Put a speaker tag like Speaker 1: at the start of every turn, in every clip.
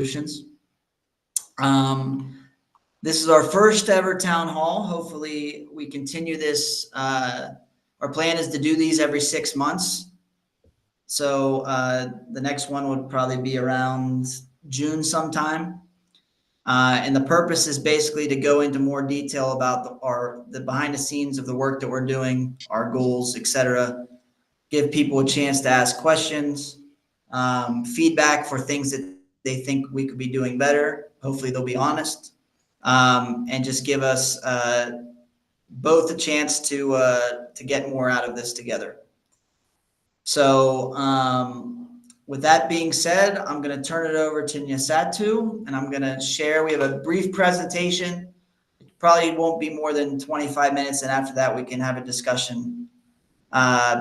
Speaker 1: Solutions. This is our first ever town hall. Hopefully we continue this. Our plan is to do these every 6 months. So the next one would probably be around June sometime. And the purpose is basically to go into more detail about the behind the scenes of the work that we're doing, our goals, etc. Give people a chance to ask questions, feedback for things that they think we could be doing better. Hopefully they'll be honest, and just give us both a chance to get more out of this together. So with that being said, I'm going to turn it over to Nyasatu, and I'm going to share. We have a brief presentation. It probably won't be more than 25 minutes, and after that we can have a discussion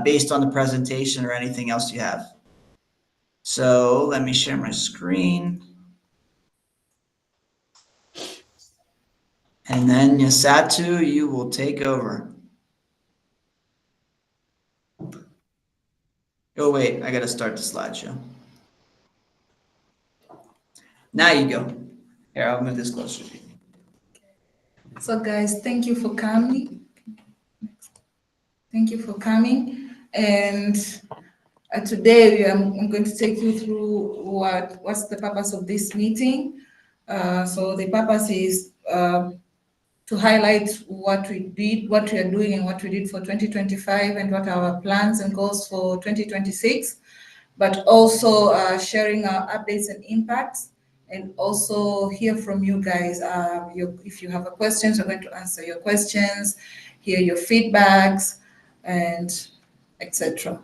Speaker 1: based on the presentation or anything else you have. So let me share my screen. And then Nyasatu, you will take over. Oh, wait, I got to start the slideshow. Now you go. Here, I'll move this closer to you.
Speaker 2: So guys, thank you for coming. Thank you for coming. And today I'm going to take you through what's the purpose of this meeting. So the purpose is to highlight what we did, what we are doing, and what we did for 2025, and what are our plans and goals for 2026, but also sharing our updates and impacts, and also hear from you guys. If you have questions, we're going to answer your questions, hear your feedbacks, and etc.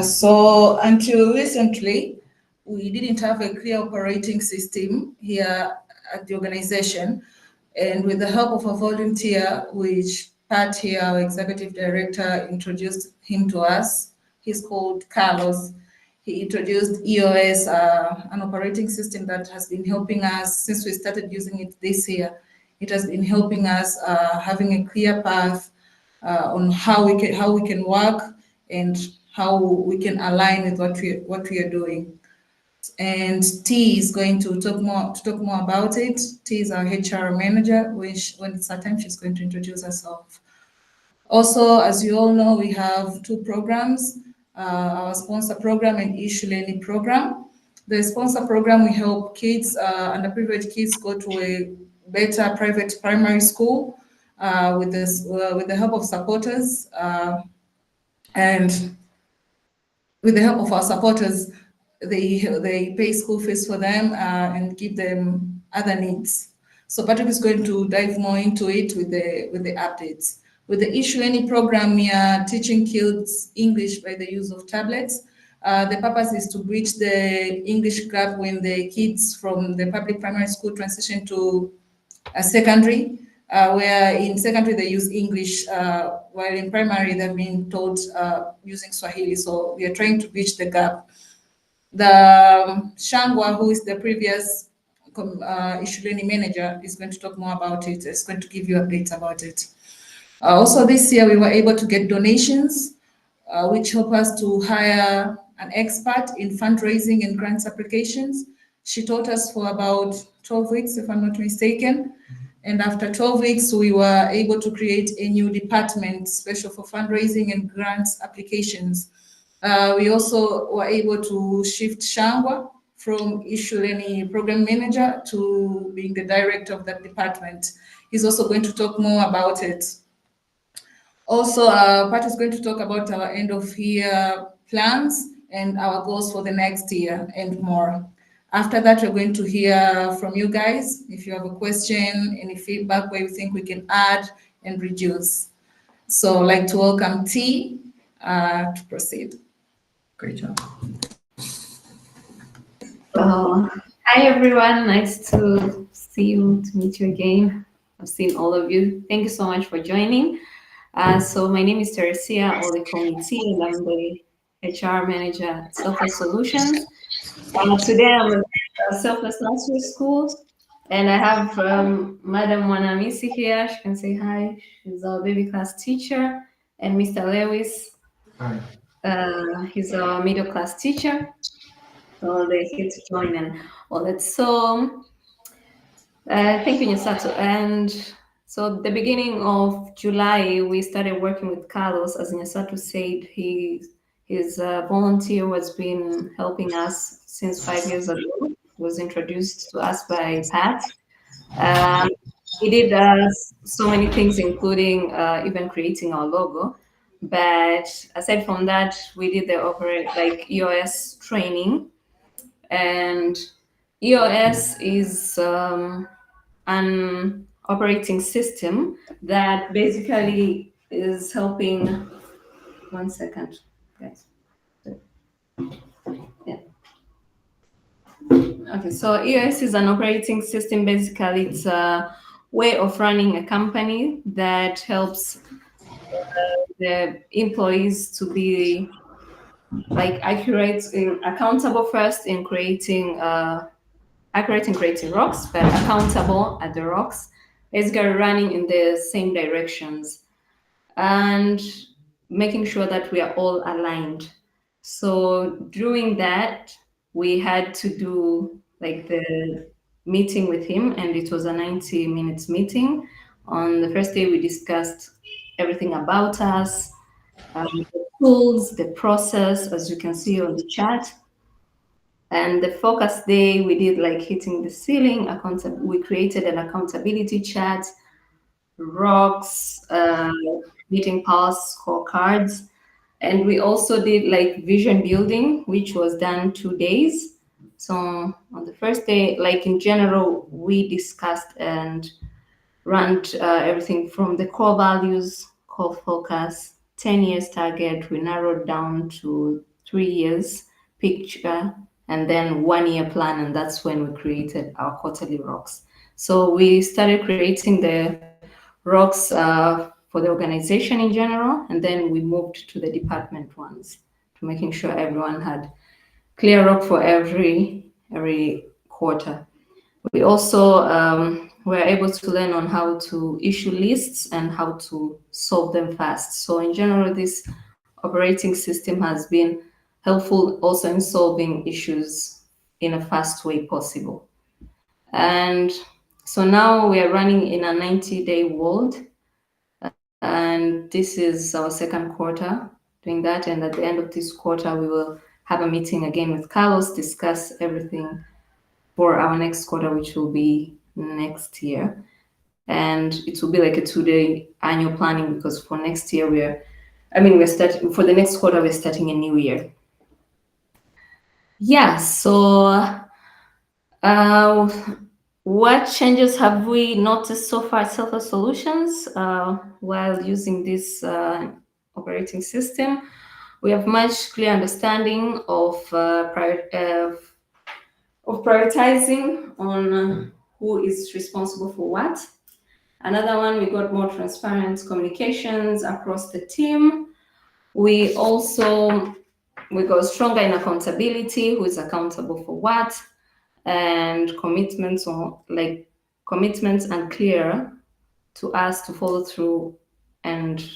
Speaker 2: So until recently, we didn't have a clear operating system here at the organization. And with the help of a volunteer, which Pat here, our executive director, introduced him to us. He's called Carlos. He introduced EOS, an operating system that has been helping us since we started using it this year. It has been helping us having a clear path on how we can work and how we can align with what we are doing. And T is going to talk more about it. T is our HR manager, which when it's her time, she's going to introduce herself. Also, as you all know, we have two programs, our sponsor program and Issue Learning program. The sponsor program, we help kids, underprivileged kids, go to a better private primary school with the help of supporters. And with the help of our supporters, they pay school fees for them and give them other needs. So Patrick is going to dive more into it with the updates. With the Issue Any program, we are teaching kids English by the use of tablets. The purpose is to bridge the English gap when the kids from the public primary school transition to a secondary, where in secondary they use English, while in primary they've been taught using Swahili. So we are trying to bridge the gap. The Shangwa, who is the previous Issue Learning manager, is going to talk more about it. It's going to give you updates about it. Also this year we were able to get donations, which help us to hire an expert in fundraising and grants applications. She taught us for about 12 weeks, if I'm not mistaken. And after 12 weeks, we were able to create a new department special for fundraising and grants applications. We also were able to shift Shangwa from Issue Learning program manager to being the director of that department. He's also going to talk more about it. Also, Pat is going to talk about our end of year plans and our goals for the next year and more. After that, we're going to hear from you guys. If you have a question, any feedback where you think we can add and reduce. So I'd like to welcome T to proceed.
Speaker 1: Great job.
Speaker 3: Well, hi everyone. Nice to see you, to meet you again. I've seen all of you. Thank you so much for joining. So my name is Teresia, or they call me T, and I'm the HR manager at Selfless Solutions. Today I'm at Selfless Nursery School, and I have Madam Wanamisi here. She can say hi. She's our baby class teacher, and Mr. Lewis.
Speaker 4: Hi.
Speaker 3: He's our middle class teacher. So they hit to join and all that. So thank you, Nisato. And so the beginning of July, we started working with Carlos. As Nisato said, his volunteer was been helping us since 5 years ago. Was introduced to us by Pat. Um, he did so many things, including even creating our logo. But aside from that, we did the operate like EOS training, and EOS is an operating system that basically is helping. One second, guys. Yeah. Okay, so EOS is an operating system. Basically, it's a way of running a company that helps the employees to be like accurate in accountable first in creating accurate in creating rocks, but accountable at the rocks, basically running in the same directions and making sure that we are all aligned. So during that, we had to do like the meeting with him, and it was a 90 minutes meeting. On the first day, we discussed everything about us, the tools, the process, as you can see on the chat. And the focus day, we did like hitting the ceiling. We created an accountability chart, rocks, meeting pulse scorecards, and we also did like vision building, which was done 2 days. So on the first day, like in general, we discussed and ran everything from the core values, core focus, 10 years target. We narrowed down to 3 years picture, and then 1 year plan. And that's when we created our quarterly rocks. So we started creating the rocks for the organization in general, and then we moved to the department ones to making sure everyone had clear rock for every quarter. We also were able to learn on how to issue lists and how to solve them fast. So in general, this operating system has been helpful also in solving issues in a fast way possible. And so now we are running in a 90-day world, and this is our second quarter doing that. And at the end of this quarter, we will have a meeting again with Carlos, discuss everything for our next quarter, which will be next year. And it will be like a 2-day annual planning, because for next year we're starting for the next quarter, we're starting a new year. Yeah, so what changes have we noticed so far at Selfless Solutions while using this operating system? We have much clear understanding of prioritizing on who is responsible for what. Another one, we got more transparent communications across the team. We got stronger in accountability, who is accountable for what, and commitments and clear to us to follow through, and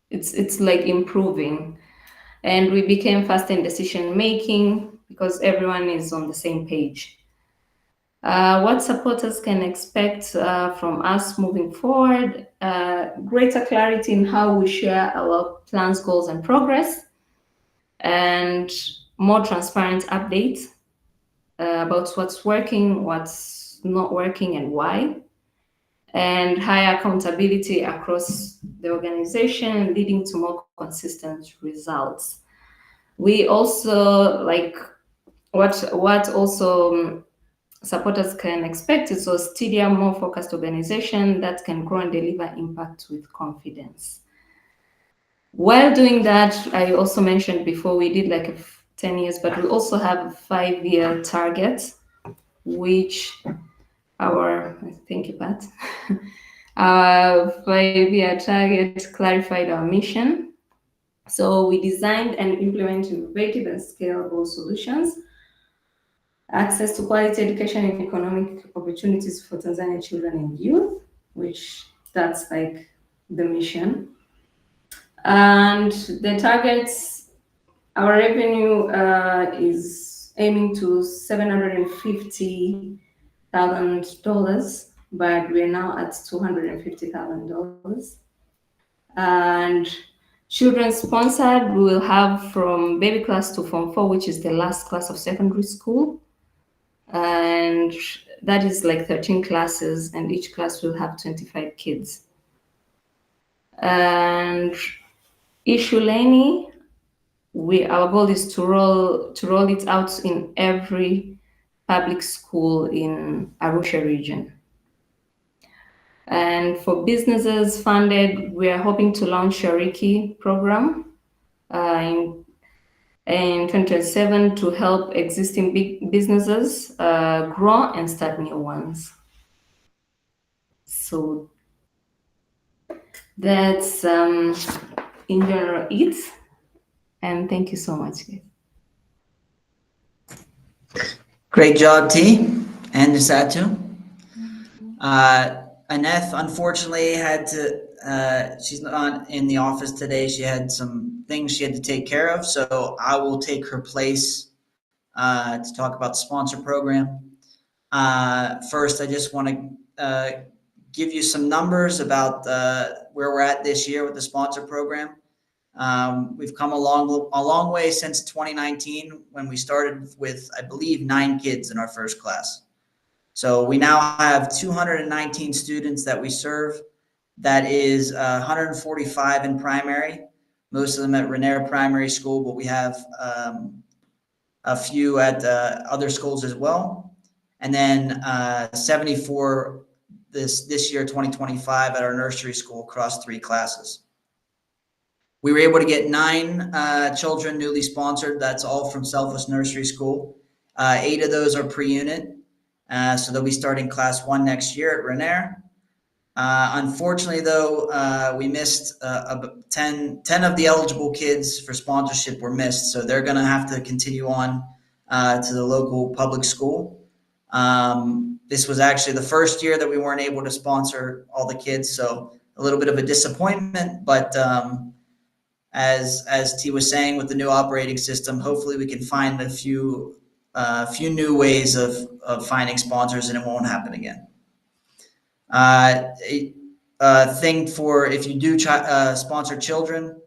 Speaker 3: it's like improving. And we became faster in decision making because everyone is on the same page. What supporters can expect from us moving forward: greater clarity in how we share our plans, goals, and progress, and more transparent updates about what's working, what's not working, and why, and higher accountability across the organization, leading to more consistent results. We also like what also supporters can expect is a steadier, more focused organization that can grow and deliver impact with confidence. While doing that, I also mentioned before, we did like 10 years, but we also have a 5-year target, which thank you, Pat. Our 5-year target clarified our mission. So we designed and implemented innovative and scalable solutions, access to quality education and economic opportunities for Tanzanian children and youth, which that's like the mission. And the targets, our revenue is aiming to $750,000, but we're now at $250,000. And children sponsored, we will have from baby class to Form 4, which is the last class of secondary school. And that is like 13 classes, and each class will have 25 kids. And Ishuleni, our goal is to roll it out in every public school in Arusha region. And for businesses funded, we are hoping to launch a Reiki program in 2027 to help existing big businesses grow and start new ones. So that's in general it. And thank you so much, guys.
Speaker 1: Great job, T and Nisatu. Aneth unfortunately had to, she's not in the office today. She had some things she had to take care of. So I will take her place to talk about the sponsor program. First, I just want to give you some numbers about where we're at this year with the sponsor program. We've come a long way since 2019 when we started with, I believe, 9 kids in our first class. So we now have 219 students that we serve. That is 145 in primary, most of them at Rainier Primary School, but we have a few at other schools as well. And then 74 this year, 2025, at our nursery school across 3 classes. We were able to get 9 children newly sponsored. That's all from Selfless Nursery School. 8 of those are pre-unit. So they'll be starting class 1 next year at Rainier. Unfortunately, though, we missed 10 of the eligible kids for sponsorship were missed. So they're going to have to continue on to the local public school. This was actually the first year that we weren't able to sponsor all the kids. So a little bit of a disappointment, but as T was saying, with the new operating system, hopefully we can find a few new ways of finding sponsors, and it won't happen again. A thing for if you do sponsor children,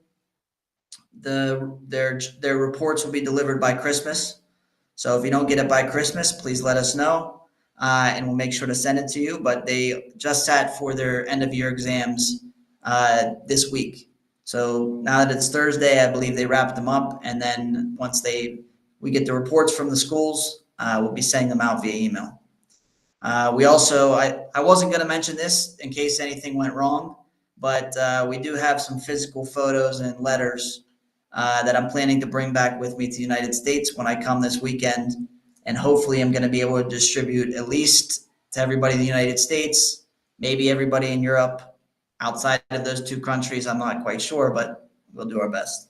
Speaker 1: their reports will be delivered by Christmas. So if you don't get it by Christmas, please let us know, and we'll make sure to send it to you. But they just sat for their end of year exams this week. So now that it's Thursday, I believe they wrapped them up, and then once we get the reports from the schools, we'll be sending them out via email. We also, I wasn't going to mention this in case anything went wrong, but we do have some physical photos and letters that I'm planning to bring back with me to the United States when I come this weekend, and hopefully I'm going to be able to distribute at least to everybody in the United States, maybe everybody in Europe. Outside of those 2 countries, I'm not quite sure, but we'll do our best.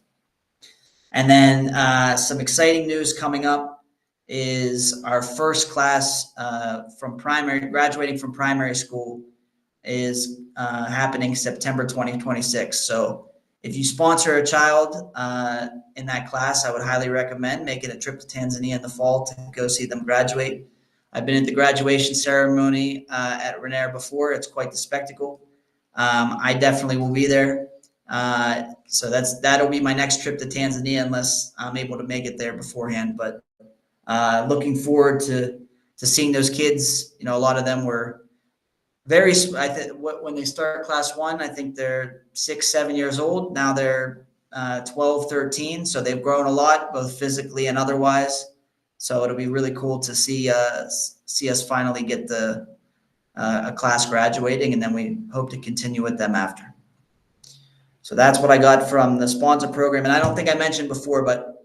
Speaker 1: And then some exciting news coming up is our first class graduating from primary school is happening September 2026. So if you sponsor a child in that class, I would highly recommend making a trip to Tanzania in the fall to go see them graduate. I've been at the graduation ceremony at Rainier before. It's quite the spectacle. I definitely will be there. So that'll be my next trip to Tanzania unless I'm able to make it there beforehand. But looking forward to seeing those kids. You know, a lot of them were when they start class 1, I think they're 6, 7 years old. Now they're 12, 13. So they've grown a lot, both physically and otherwise. So it'll be really cool to see us finally get a class graduating, and then we hope to continue with them after. So that's what I got from the sponsor program. And I don't think I mentioned before, but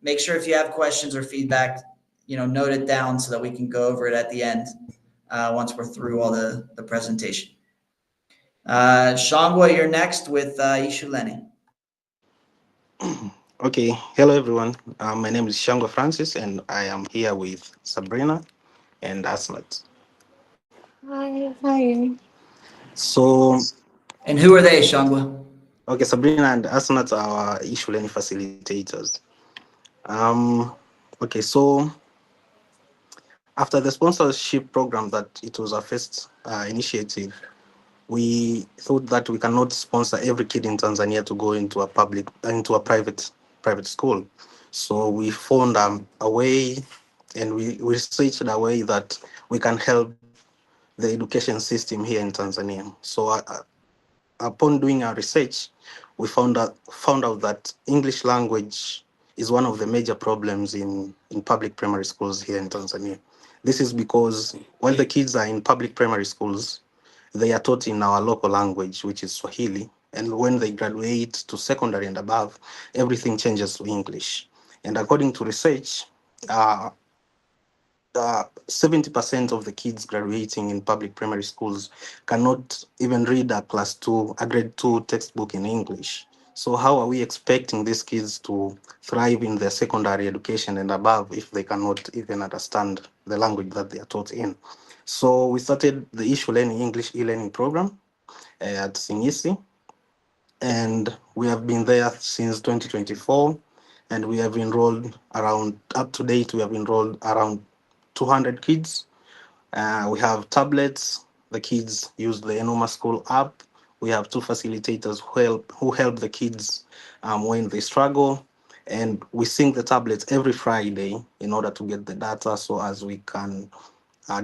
Speaker 1: make sure if you have questions or feedback, note it down so that we can go over it at the end once we're through all the presentation. Shangwa, you're next with Ishuleni.
Speaker 4: Okay, hello everyone. My name is Shangwa Francis, and I am here with Sabrina and Asmat.
Speaker 5: Hi.
Speaker 4: So,
Speaker 1: And who are they, Shangwa?
Speaker 4: okay, Sabrina and Asmat are our issue learning facilitators. Okay, so after the sponsorship program that it was our first initiative, we thought that we cannot sponsor every kid in Tanzania to go into a private school. So we found a way, and we researched a way that we can help the education system here in Tanzania. So upon doing our research, we found out that English language is one of the major problems in public primary schools here in Tanzania. This is because while the kids are in public primary schools, they are taught in our local language, which is Swahili. And when they graduate to secondary and above, everything changes to English. And according to research, uh, 70% of the kids graduating in public primary schools cannot even read a grade two textbook in English. So how are we expecting these kids to thrive in their secondary education and above if they cannot even understand the language that they are taught in? So we started the Issue Learning English e-learning program at Singisi, and we have been there since 2024, and we have enrolled around, up to date, we have enrolled around 200 kids. We have tablets. The kids use the Enoma School app. We have two facilitators who help the kids when they struggle, and we sync the tablets every Friday in order to get the data, so as we can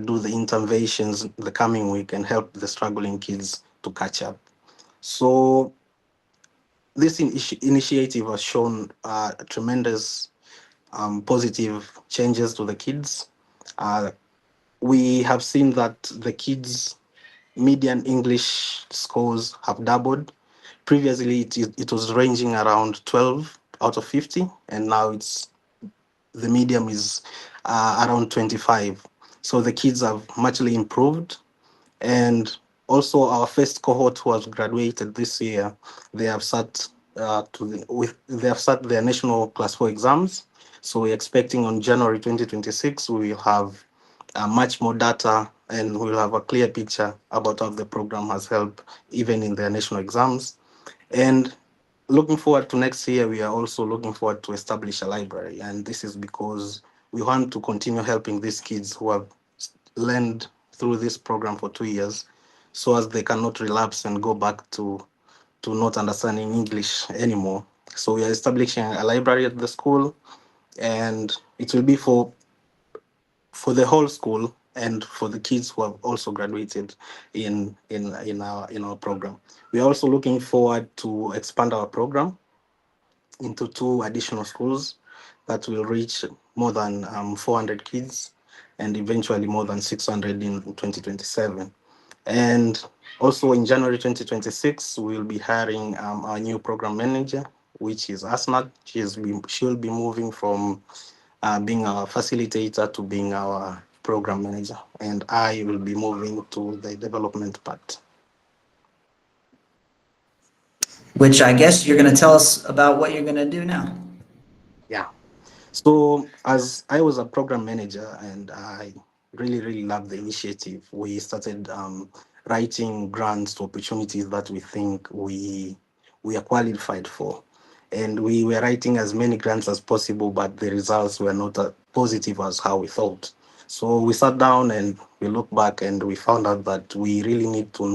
Speaker 4: do the interventions the coming week and help the struggling kids to catch up. So this initiative has shown tremendous positive changes to the kids. Uh, we have seen that the kids' median English scores have doubled. Previously, it was ranging around 12 out of 50, and now the medium is around 25. So the kids have muchly improved. And also, our first cohort who has graduated this year, they have sat they have sat their national class 4 exams. So we're expecting on January 2026 we will have much more data, and we'll have a clear picture about how the program has helped even in their national exams. And looking forward to next year, we are also looking forward to establish a library. And this is because we want to continue helping these kids who have learned through this program for 2 years, so as they cannot relapse and go back to not understanding English anymore. So we are establishing a library at the school, and it will be for the whole school and for the kids who have also graduated in our program. We are also looking forward to expand our program into two additional schools that will reach more than 400 kids, and eventually more than 600 in 2027. And also in January 2026, we'll be hiring our new program manager, which is Asnat. She'll be moving from being our facilitator to being our program manager, and I will be moving to the development part.
Speaker 1: Which I guess you're going to tell us about what you're going to do now.
Speaker 4: Yeah. So as I was a program manager and I really, really loved the initiative, we started writing grants to opportunities that we think we are qualified for. And we were writing as many grants as possible, but the results were not as positive as how we thought. So we sat down and we looked back and we found out that we really need to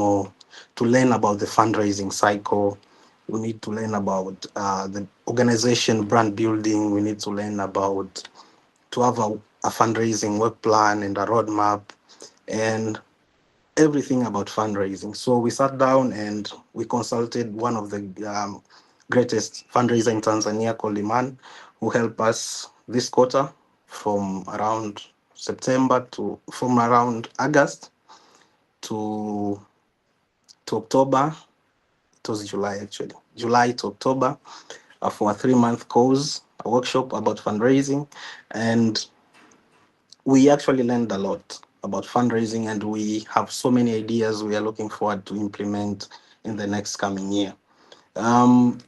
Speaker 4: learn about the fundraising cycle. We need to learn about the organization brand building. We need to learn about to have a fundraising work plan and a roadmap and everything about fundraising. So we sat down and we consulted one of the greatest fundraiser in Tanzania called Iman, who helped us this quarter from around from around August to October. It was July actually, July to October, for a 3-month course, a workshop about fundraising. And we actually learned a lot about fundraising, and we have so many ideas we are looking forward to implement in the next coming year.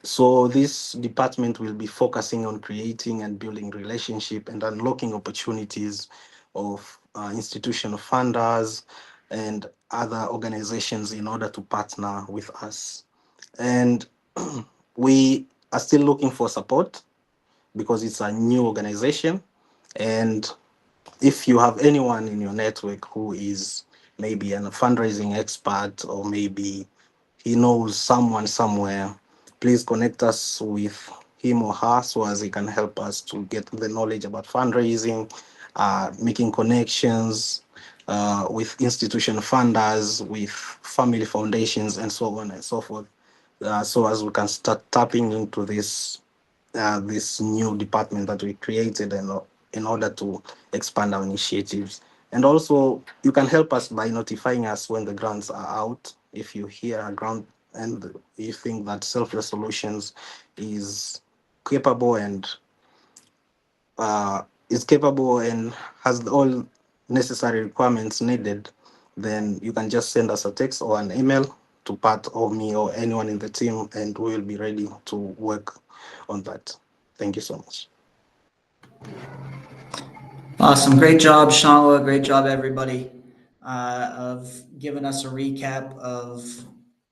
Speaker 4: So this department will be focusing on creating and building relationship and unlocking opportunities of institutional funders and other organizations in order to partner with us. And we are still looking for support because it's a new organization. And if you have anyone in your network who is maybe a fundraising expert, or maybe he knows someone somewhere, please connect us with him or her so as he can help us to get the knowledge about fundraising, making connections with institution funders, with family foundations, and so on and so forth, so as we can start tapping into this new department that we created, and in order to expand our initiatives. And also, you can help us by notifying us when the grants are out. If you hear a grant and you think that Selfless Solutions is capable and uh, is capable and has all necessary requirements needed, then you can just send us a text or an email to Pat or me or anyone in the team, and we will be ready to work on that. Thank you so much.
Speaker 1: Awesome. Great job, Shangwa. Great job, everybody, of giving us a recap of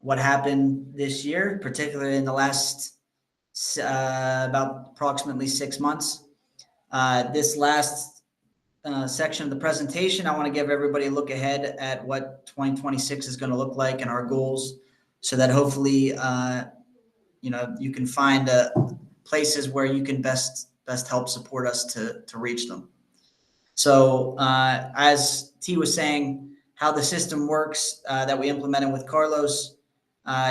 Speaker 1: what happened this year, particularly in the last about approximately 6 months. This last section of the presentation, I want to give everybody a look ahead at what 2026 is going to look like and our goals, so that hopefully, you can find places where you can best help support us to reach them. So as T was saying, how the system works that we implemented with Carlos,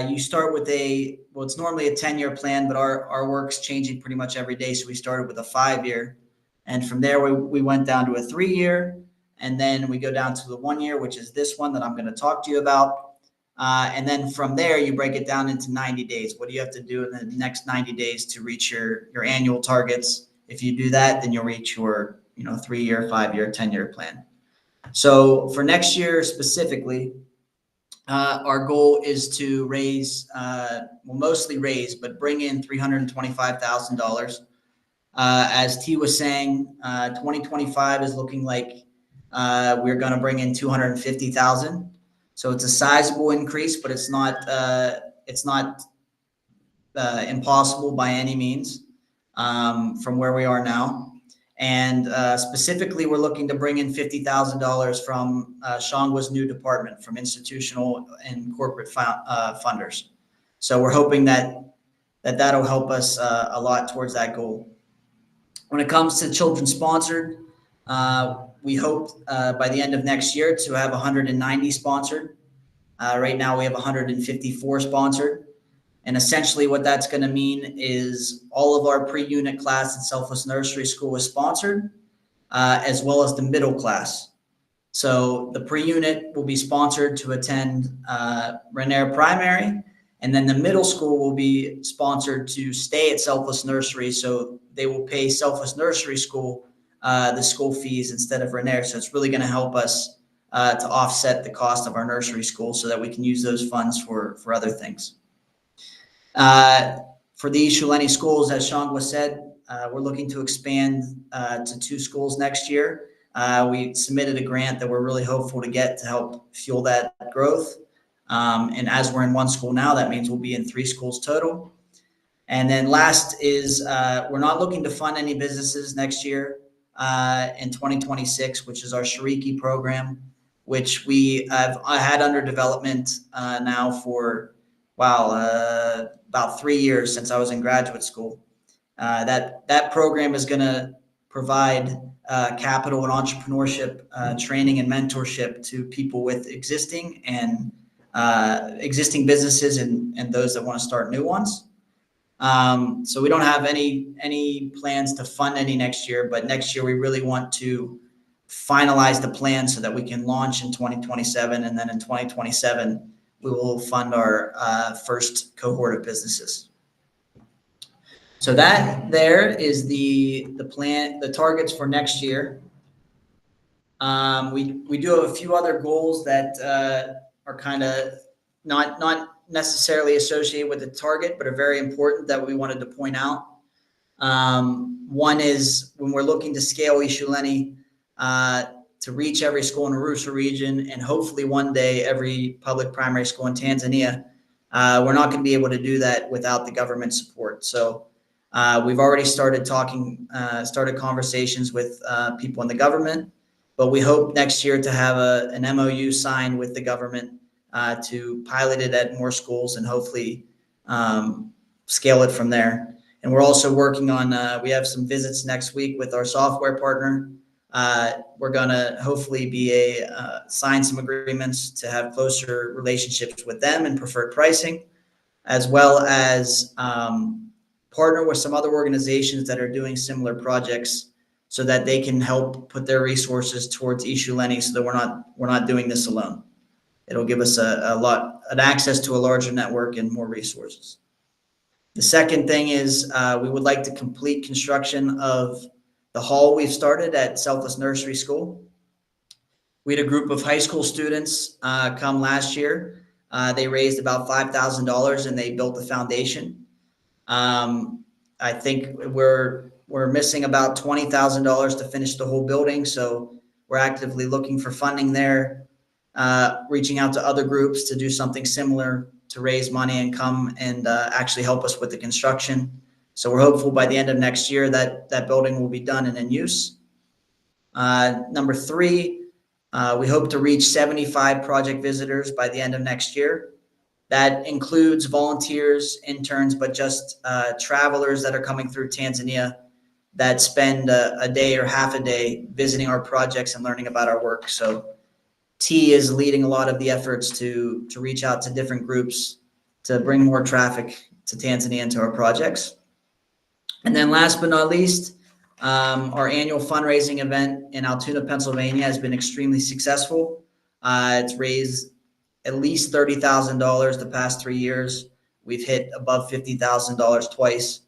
Speaker 1: you start with it's normally a 10-year plan, but our work's changing pretty much every day. So we started with a 5-year. And from there, we went down to a 3-year. And then we go down to the 1-year, which is this one that I'm going to talk to you about. And then from there, you break it down into 90 days. What do you have to do in the next 90 days to reach your annual targets? If you do that, then you'll reach your 3-year, 5-year, 10-year plan. So for next year specifically, our goal is to mostly raise, but bring in $325,000. As T was saying, 2025 is looking like we're going to bring in 250,000. So it's a sizable increase, but it's not impossible by any means from where we are now. And specifically, we're looking to bring in $50,000 from Shangwa's new department, from institutional and corporate funders. So we're hoping that'll help us a lot towards that goal. When it comes to children sponsored, we hope by the end of next year to have 190 sponsored. Right now, we have 154 sponsored. And essentially what that's going to mean is all of our pre-unit class at Selfless Nursery School is sponsored, as well as the middle class. So the pre-unit will be sponsored to attend Rainier Primary, and then the middle school will be sponsored to stay at Selfless Nursery. So they will pay Selfless Nursery School the school fees instead of Rainier. So it's really going to help us to offset the cost of our nursery school so that we can use those funds for other things. For the Shuleni schools, as Shangwa said, we're looking to expand to 2 schools next year. We submitted a grant that we're really hopeful to get to help fuel that growth. And as we're in 1 school now, that means we'll be in 3 schools total. And then last is we're not looking to fund any businesses next year in 2026, which is our Shariki program, which we have had under development now for about 3 years since I was in graduate school. That program is going to provide capital and entrepreneurship training and mentorship to people with existing businesses and those that want to start new ones. So we don't have any plans to fund any next year, but next year we really want to finalize the plan so that we can launch in 2027, and then in 2027 we will fund our first cohort of businesses. So that there is the plan, the targets for next year. We do have a few other goals that are kind of not necessarily associated with the target, but are very important that we wanted to point out. One is when we're looking to scale Ishuleni to reach every school in the Arusha region, and hopefully one day every public primary school in Tanzania, we're not going to be able to do that without the government support. So We've already started started conversations with people in the government, but we hope next year to have an MOU signed with the government to pilot it at more schools and hopefully scale it from there. And we're also working on, we have some visits next week with our software partner. We're going to hopefully sign some agreements to have closer relationships with them and preferred pricing, as well as partner with some other organizations that are doing similar projects so that they can help put their resources towards issue lending so that we're not doing this alone. It'll give us an access to a larger network and more resources. The second thing is we would like to complete construction of the hall we've started at Selfless Nursery School. We had a group of high school students come last year. They raised about $5,000 and they built the foundation. I think we're missing about $20,000 to finish the whole building, so we're actively looking for funding there, reaching out to other groups to do something similar to raise money and come and actually help us with the construction. So we're hopeful by the end of next year that building will be done and in use. Number three, we hope to reach 75 project visitors by the end of next year. That includes volunteers, interns, but just travelers that are coming through Tanzania that spend a day or half a day visiting our projects and learning about our work. So T is leading a lot of the efforts to reach out to different groups to bring more traffic to Tanzania and to our projects. And then last but not least, our annual fundraising event in Altoona, Pennsylvania has been extremely successful. It's raised at least $30,000 the past 3 years. We've hit above $50,000 twice.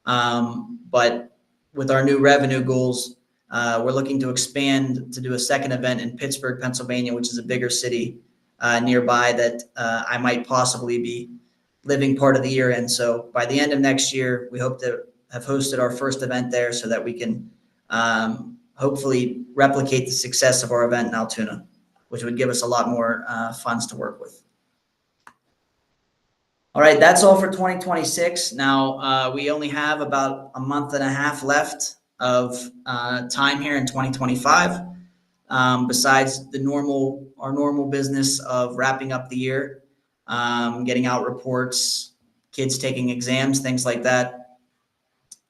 Speaker 1: But with our new revenue goals, we're looking to expand to do a second event in Pittsburgh, Pennsylvania, which is a bigger city nearby that I might possibly be living part of the year in. So by the end of next year, we hope to have hosted our first event there so that we can hopefully replicate the success of our event in Altoona, which would give us a lot more funds to work with. All right, that's all for 2026. Now, we only have about a month and a half left of time here in 2025. Besides our normal business of wrapping up the year, getting out reports, kids taking exams, things like that.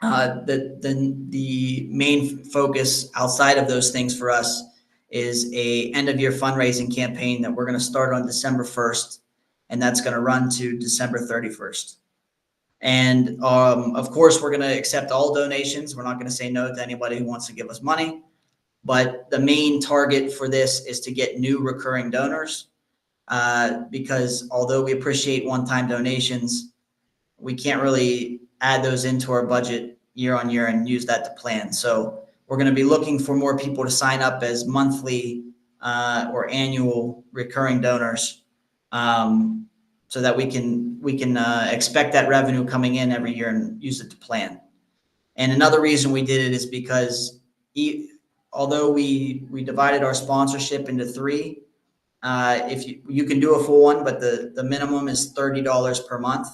Speaker 1: The main focus outside of those things for us is a end of year fundraising campaign that we're going to start on December 1st, and that's going to run to December 31st. And of course, we're going to accept all donations. We're not going to say no to anybody who wants to give us money. But the main target for this is to get new recurring donors because although we appreciate one-time donations, we can't really add those into our budget year on year and use that to plan. So we're going to be looking for more people to sign up as monthly or annual recurring donors so that we can expect that revenue coming in every year and use it to plan. And another reason we did it is because although we divided our sponsorship into three, if you can do a full one, but the minimum is $30 per month.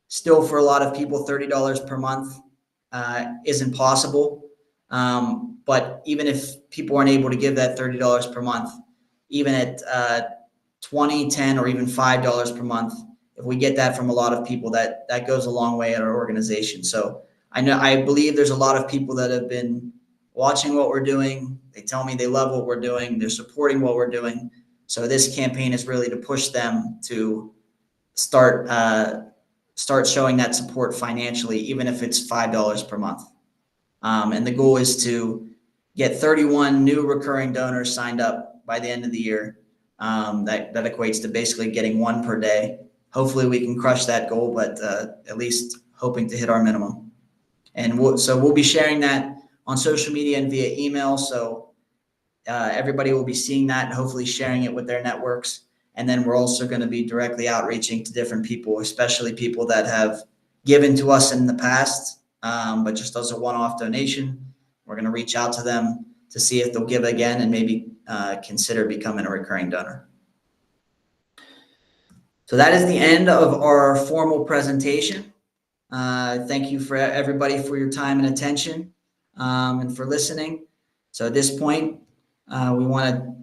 Speaker 1: Still, for a lot of people, $30 per month isn't possible. But even if people aren't able to give that $30 per month, even at $20, $10, or even $5 per month, if we get that from a lot of people, that goes a long way at our organization. So I believe there's a lot of people that have been watching what we're doing. They tell me they love what we're doing. They're supporting what we're doing. So this campaign is really to push them to start showing that support financially, even if it's $5 per month. And the goal is to get 31 new recurring donors signed up by the end of the year. That equates to basically getting one per day. Hopefully we can crush that goal, but at least hoping to hit our minimum. And we'll be sharing that on social media and via email. So everybody will be seeing that and hopefully sharing it with their networks. And then we're also going to be directly outreaching to different people, especially people that have given to us in the past, but just as a one-off donation. We're going to reach out to them to see if they'll give again and maybe consider becoming a recurring donor. So that is the end of our formal presentation. Thank you for everybody for your time and attention, and for listening. So at this point, we want to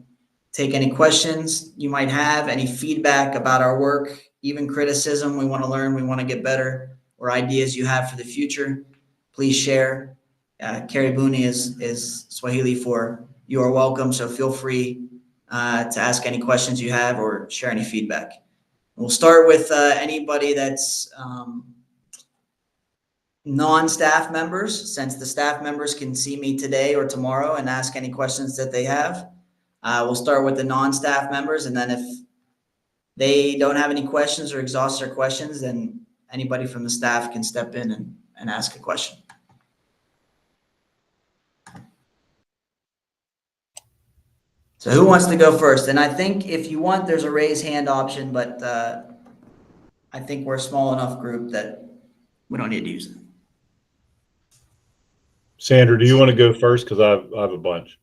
Speaker 1: take any questions you might have, any feedback about our work, even criticism. We want to learn, we want to get better, or ideas you have for the future. Please share. Karibuni is Swahili for you are welcome. So feel free to ask any questions you have or share any feedback. We'll start with anybody that's non-staff members, since the staff members can see me today or tomorrow and ask any questions that they have. We'll start with the non-staff members, and then if they don't have any questions or exhaust their questions, then anybody from the staff can step in and ask a question. So who wants to go first? And I think if you want, there's a raise hand option, but I think we're a small enough group that we don't need to use it.
Speaker 5: Sandra, do you want to go first? Because I have a bunch.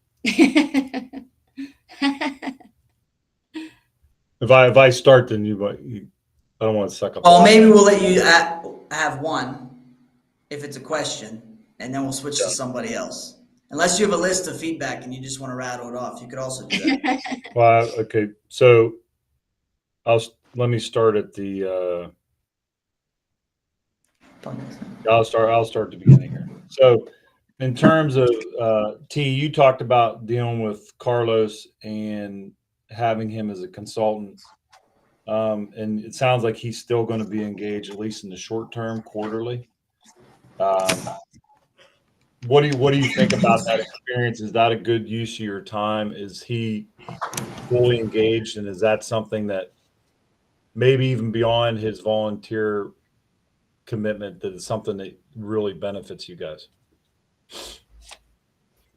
Speaker 5: If I start, then I don't want to suck up.
Speaker 1: Well, maybe we'll let you have one if it's a question, and then we'll switch to somebody else. Unless you have a list of feedback and you just want to rattle it off, you could also do that.
Speaker 5: Well, okay. So let me start at the. I'll start at the beginning here. So, in terms of T, you talked about dealing with Carlos and having him as a consultant, and it sounds like he's still going to be engaged at least in the short term, quarterly. What do you think about that experience? Is that a good use of your time? Is he fully engaged, and is that something that maybe even beyond his volunteer commitment, that is something that really benefits you guys?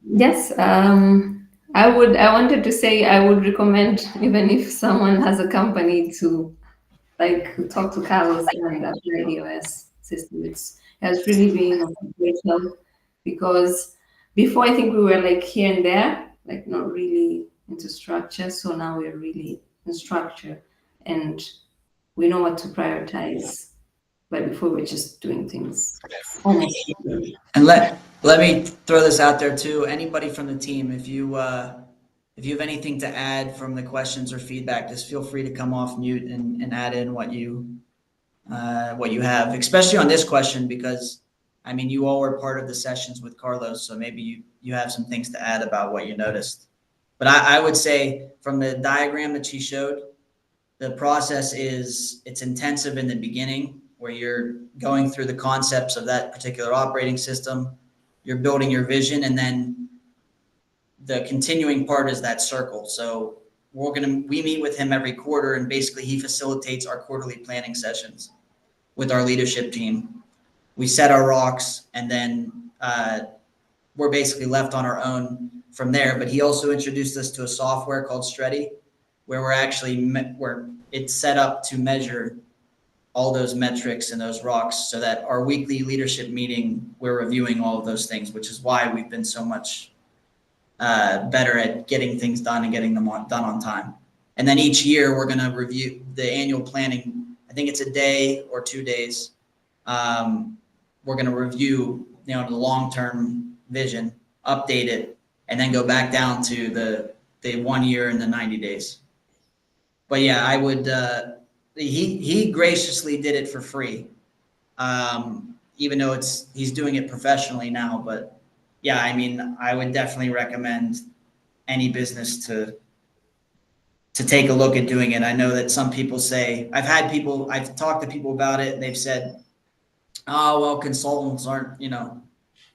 Speaker 3: Yes, I wanted to say I would recommend, even if someone has a company, to talk to Carlos and the iOS system. It has really been a great help, because before I think we were here and there, not really into structure. So now we're really in structure and we know what to prioritize. But before we're just doing things almost.
Speaker 1: And let me throw this out there too. Anybody from the team, if you have anything to add from the questions or feedback, just feel free to come off mute and add in what you have, especially on this question, because I mean, you all were part of the sessions with Carlos, so maybe you have some things to add about what you noticed. But I would say from the diagram that she showed, the process it's intensive in the beginning, where you're going through the concepts of that particular operating system, you're building your vision, and then the continuing part is that circle. So we meet with him every quarter, and basically he facilitates our quarterly planning sessions with our leadership team. We set our rocks, and then we're basically left on our own from there. But he also introduced us to a software called Stretty, where where it's set up to measure all those metrics and those rocks, so that our weekly leadership meeting, we're reviewing all of those things, which is why we've been so much better at getting things done and getting them done on time. And then each year we're going to review the annual planning. I think it's a day or 2 days. We're going to review, the long-term vision, update it, and then go back down to the 1 year and the 90 days. But yeah, I would, he graciously did it for free. Even though he's doing it professionally now, but yeah, I mean, I would definitely recommend any business to take a look at doing it. I know that some people say, I've talked to people about it, and they've said, oh, well, consultants aren't,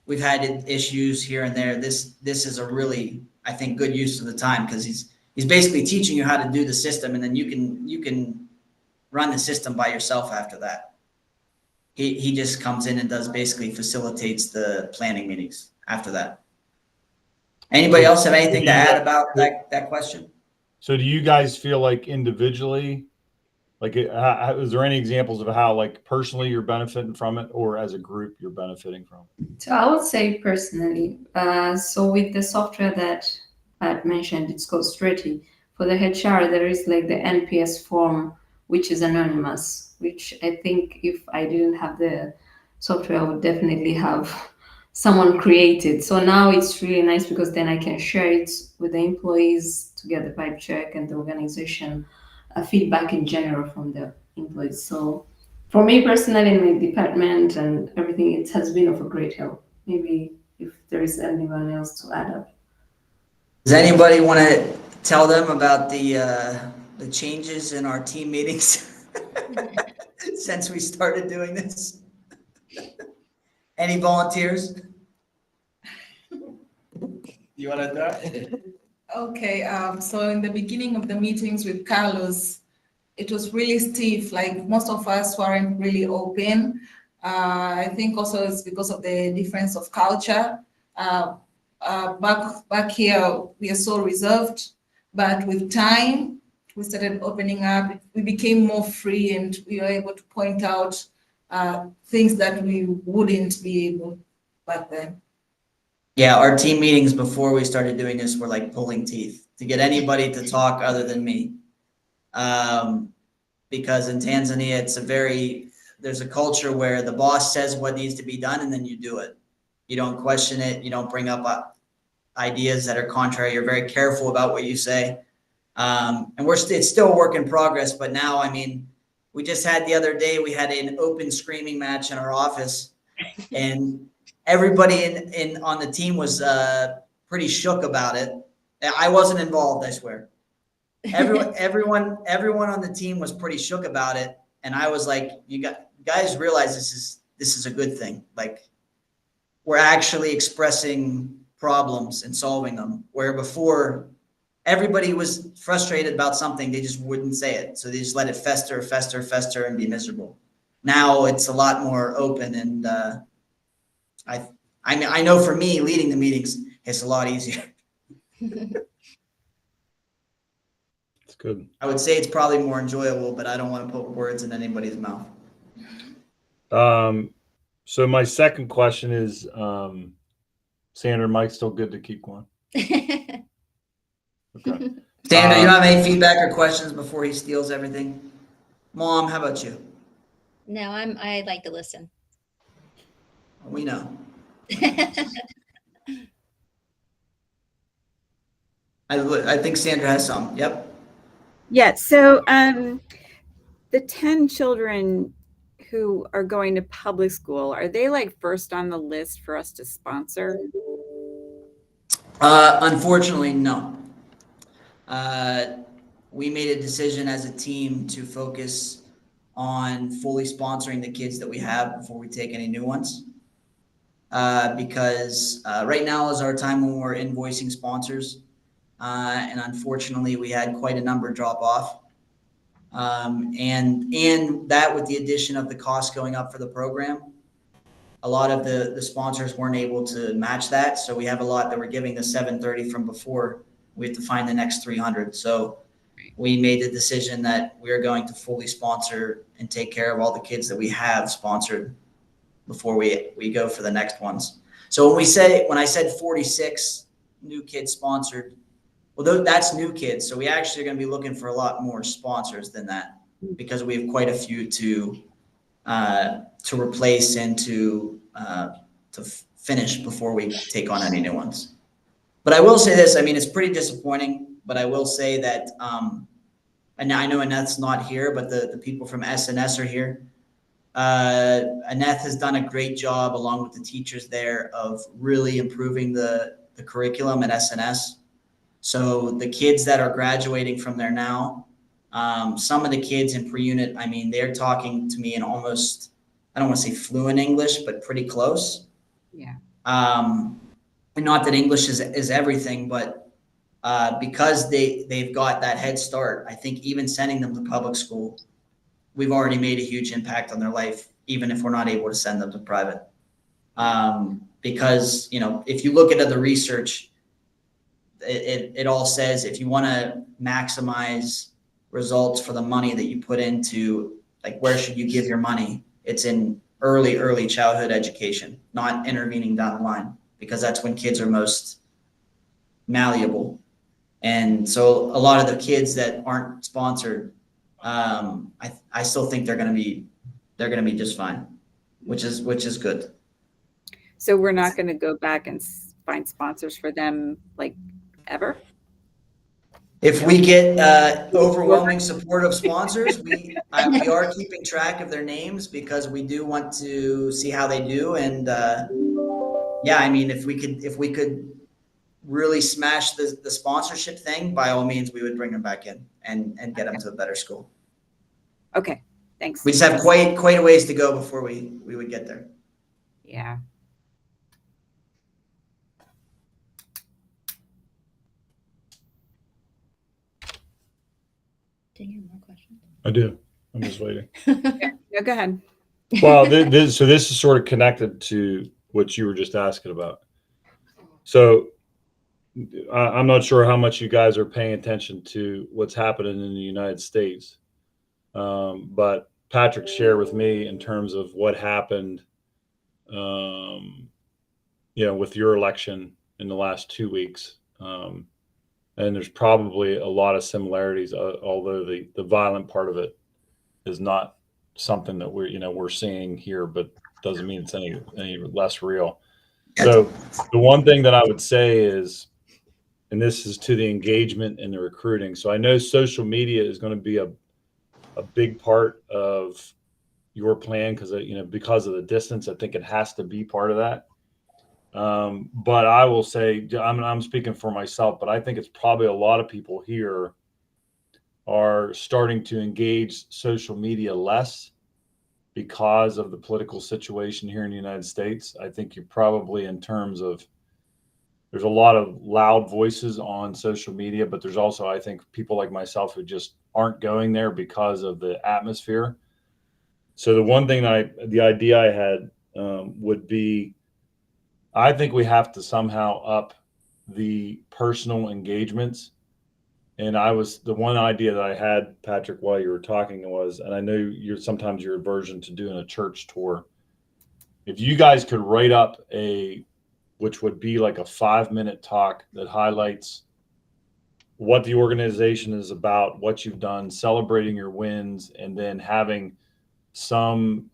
Speaker 1: we've had issues here and there. This is a really, I think, good use of the time, because he's basically teaching you how to do the system, and then you can run the system by yourself after that. He just comes in and facilitates the planning meetings after that. Anybody else have anything to add about that question?
Speaker 5: So do you guys feel like individually, is there any examples of how personally you're benefiting from it, or as a group you're benefiting from?
Speaker 3: So I would say personally, so with the software that I had mentioned, it's called Stretty. For the HR, there is the NPS form, which is anonymous, which I think if I didn't have the software, I would definitely have someone create it. So now it's really nice because then I can share it with the employees to get the vibe check and the organization feedback in general from the employees. So for me personally in my department and everything, it has been of a great help. Maybe if there is anyone else to add up.
Speaker 1: Does anybody want to tell them about the changes in our team meetings since we started doing this? Any volunteers? You want to do it?
Speaker 2: Okay, so in the beginning of the meetings with Carlos, it was really stiff, like most of us weren't really open. I think also it's because of the difference of culture. Back here, we are so reserved, but with time, we started opening up. We became more free, and we were able to point out things that we wouldn't be able back then.
Speaker 1: Yeah, our team meetings before we started doing this were like pulling teeth to get anybody to talk other than me. Because in Tanzania, there's a culture where the boss says what needs to be done and then you do it. You don't question it. You don't bring up ideas that are contrary. You're very careful about what you say. And it's still a work in progress, but now, I mean, we just had the other day, we had an open screaming match in our office and everybody on the team was pretty shook about it. I wasn't involved, I swear. Everyone on the team was pretty shook about it, and I was like, "You guys realize this is a good thing. Like, we're actually expressing problems and solving them. Where before, everybody was frustrated about something, they just wouldn't say it, so they just let it fester, fester, fester, and be miserable. Now it's a lot more open, and I mean, I know for me, leading the meetings, it's a lot easier.
Speaker 5: It's good.
Speaker 1: I would say it's probably more enjoyable, but I don't want to put words in anybody's mouth.
Speaker 5: So my second question is, Sandra, Mike's still good to keep going? Okay.
Speaker 1: Sandra, you don't have any feedback or questions before he steals everything? Mom, how about you?
Speaker 6: No, I like to listen.
Speaker 1: We know. I think Sandra has some. Yep.
Speaker 7: Yeah, so the 10 children who are going to public school, are they like first on the list for us to sponsor?
Speaker 1: Unfortunately, no. We made a decision as a team to focus on fully sponsoring the kids that we have before we take any new ones. Because right now is our time when we're invoicing sponsors. And unfortunately, we had quite a number drop off. And that with the addition of the cost going up for the program, a lot of the sponsors weren't able to match that. So we have a lot that we're giving the 730 from before. We have to find the next 300. So we made the decision that we're going to fully sponsor and take care of all the kids that we have sponsored before we go for the next ones. So when I said 46 new kids sponsored, well, that's new kids. So we actually are going to be looking for a lot more sponsors than that because we have quite a few to replace and to finish before we take on any new ones. But I will say this, I mean, it's pretty disappointing, but I will say that, and I know Annette's not here, but the people from SNS are here. Annette has done a great job along with the teachers there of really improving the curriculum at SNS. So the kids that are graduating from there now, some of the kids in pre-unit, I mean, they're talking to me in almost, I don't want to say fluent English, but pretty close.
Speaker 7: Yeah.
Speaker 1: And not that English is everything, but because they've got that head start, I think even sending them to public school, we've already made a huge impact on their life, even if we're not able to send them to private. Because, you know, if you look at the research, it all says if you want to maximize results for the money that you put into, like, where should you give your money? It's in early childhood education, not intervening down the line, because that's when kids are most malleable. And so a lot of the kids that aren't sponsored, I still think they're going to be just fine. which is good.
Speaker 7: So we're not going to go back and find sponsors for them like ever?
Speaker 1: If we get overwhelming support of sponsors, we are keeping track of their names because we do want to see how they do. And yeah, I mean, if we could really smash the sponsorship thing, by all means, we would bring them back in and get them to a better school.
Speaker 7: Okay, thanks.
Speaker 1: We just have quite a ways to go before we would get there.
Speaker 7: Yeah.
Speaker 6: Do you have more questions?
Speaker 5: I do. I'm just waiting.
Speaker 7: No, go ahead.
Speaker 5: Well, this is sort of connected to what you were just asking about. So I'm not sure how much you guys are paying attention to what's happening in the United States, but Patrick shared with me in terms of what happened, with your election in the last 2 weeks. And there's probably a lot of similarities, although the violent part of it is not something that we're seeing here, but doesn't mean it's any less real. So the one thing that I would say is, and this is to the engagement and the recruiting. So I know social media is going to be a big part of your plan because of the distance. I think it has to be part of that. But I will say, I'm speaking for myself, but I think it's probably a lot of people here are starting to engage social media less because of the political situation here in the United States. I think you're probably, in terms of, there's a lot of loud voices on social media, but there's also, I think, people like myself who just aren't going there because of the atmosphere. So the idea I had would be, I think we have to somehow up the personal engagements. And the one idea that I had, Patrick, while you were talking was, and I know sometimes your aversion to doing a church tour. If you guys could write up which would be like a 5-minute talk that highlights what the organization is about, what you've done, celebrating your wins, and then having some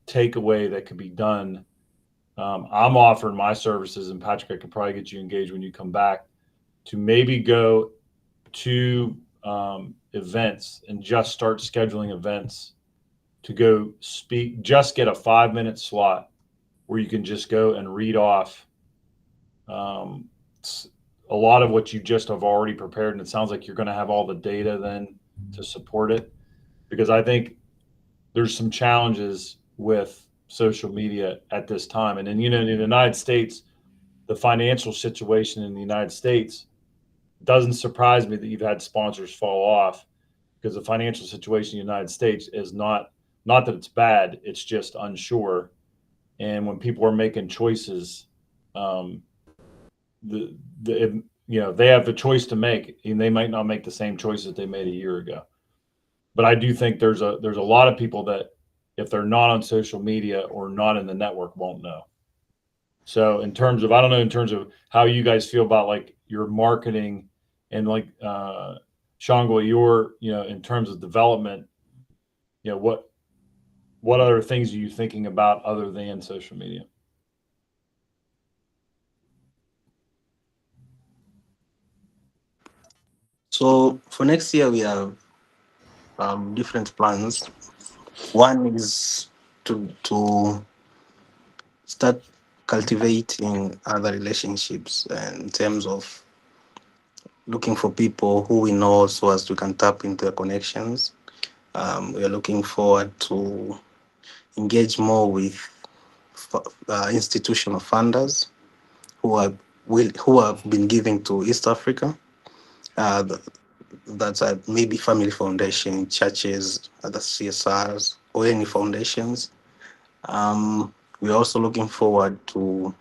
Speaker 5: takeaway that could be done. I'm offering my services, and Patrick, I could probably get you engaged when you come back to maybe go to events and just start scheduling events to go speak, just get a 5-minute slot where you can just go and read off a lot of what you just have already prepared. And it sounds like you're going to have all the data then to support it, because I think there's some challenges with social media at this time. And then, in the United States, the financial situation in the United States, doesn't surprise me that you've had sponsors fall off, because the financial situation in the United States is not that it's bad, it's just unsure. And when people are making choices, they have the choice to make, and they might not make the same choices they made a year ago. But I do think there's a lot of people that, if they're not on social media or not in the network, won't know. So in terms of, I don't know, in terms of how you guys feel about like your marketing and like Shangwa, your, in terms of development, what other things are you thinking about other than social media?
Speaker 4: So for next year, we have different plans. One is to start cultivating other relationships, in terms of looking for people who we know, so as we can tap into their connections. We are looking forward to engage more with institutional funders who have been giving to East Africa. That's maybe family foundation, churches, other CSRs, or any foundations. We're also looking forward to